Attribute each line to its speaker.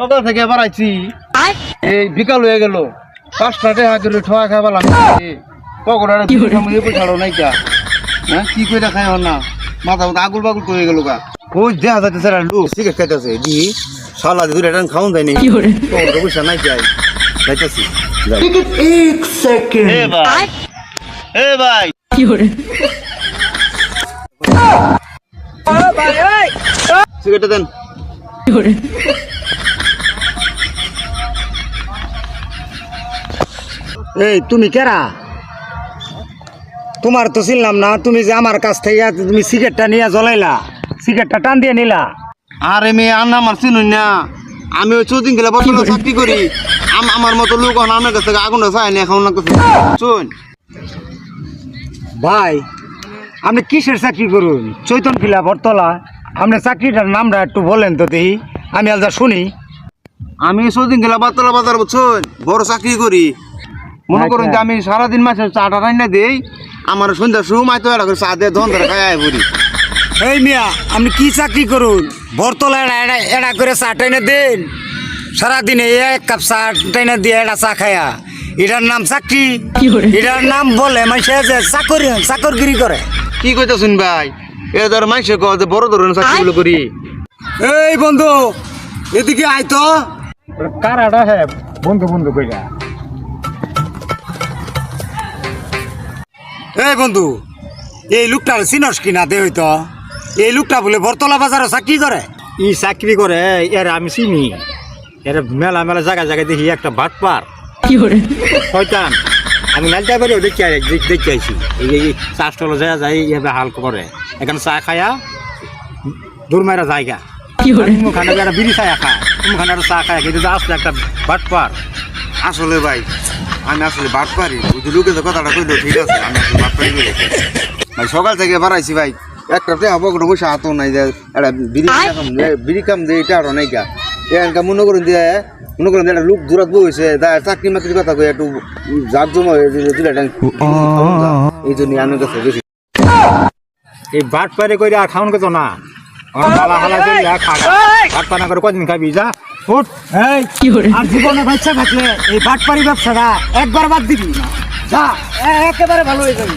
Speaker 1: সকাল থেকে আবার আইছি এই বিকাল হয়ে গেল 5টা টাকা করে ঠোয়া খাবার পকোড়া ছাড়ো নাই কা হ্যাঁ কি করে খাই না মাথা মতো আগুল বাগুল হয়ে গেল গা ওই দেখা যাচ্ছে লোক সিগারেট খাইতেছে দি সালা দুটো টান খাওয়ান যায়নি পয়সা নাই যাই খাইতেছি এক সেকেন্ড এ ভাই কি করে সিগারেট দেন কি করে এই তুমি কেরা তোমার তো চিনলাম না তুমি যে আমার কাছ থেকে তুমি সিগারেটটা নিয়ে জ্বলাইলা সিগারেটটা টান দিয়ে নিলা আরে মেয়ে আন্না আমার চিনুন না আমি ওই চৌদিন গেলে বর্তমানে চাকরি করি আমার মতো লোক আমার কাছ থেকে আগুনটা চাইনি এখন শুন ভাই আপনি কিসের চাকরি করুন চৈতন ফিলা বটতলা আপনি চাকরিটার নামটা একটু বলেন তো দেখি আমি আলদা শুনি আমি চৌদিন গেলা বটতলা বাজার বুঝছেন বড় চাকরি করি মনে করুন যে আমি সারাদিন মাসে চাটা রান্না দিই আমার সন্ধ্যার সময় তো এটা করে চা দিয়ে ধন ধরে খাই বুড়ি এই মিয়া আপনি কি চাকরি করুন বটতলা এটা করে চা টাইনে দেন সারাদিনে এক কাপ চা টাইনে দিয়ে এটা চা খায়া এটার নাম চাকরি এটার নাম বলে মানুষে যে চাকরগিরি করে কি কইতেছেন ভাই এ ধর মানুষে কয় যে বড় ধরনের চাকরিগুলো করি এই বন্ধু এদিকে আয় তো কারাটা হ্যাঁ বন্ধু বন্ধু কইরা এই বন্ধু এই লোকটার চিনস কিনা দে হইতো এই লোকটা বলে বটতলা বাজারে চাকরি করে ই চাকরি করে এর আমি চিনি এর মেলা মেলা জায়গায় জায়গায় দেখি একটা বাটপার কি করে শয়তান আমি লালটা বাড়ি দেখি আইছি এই চা স্টলে যাই এভাবে হাল করে এখানে চা খায়া দূর মারা জায়গা মুখানে একটা বিড়ি চায়া খায় মুখানে একটা চা খায় কিন্তু আসলে একটা বাটপার আসলে ভাই আমি আসলে বাট পারি লোকে তো কথাটা কইলো ঠিক আছে আমি আসলে বাট পারি ভাই সকাল থেকে বাড়াইছি ভাই একটা হবো কোনো বসে হাতও নাই যে একটা বিড়ি কাম দিয়ে এটা আরো নাই গা এখানকা মনে করুন যে একটা লোক দূরাত বইছে চাকরি মাকরির কথা কই একটু জাত জমা হয়ে এই জন্য আমি কাছে বেশি এই বাট পারে কইরা খাওন কত না হালা হালা ভাত পানা করে কদিন খাবি যা উঠ এই আর জীবনে বাচ্চা থাকলে এই বাটপারি ব্যবসাটা একবার বাদ দিবি যা একেবারে ভালো হয়ে যাবি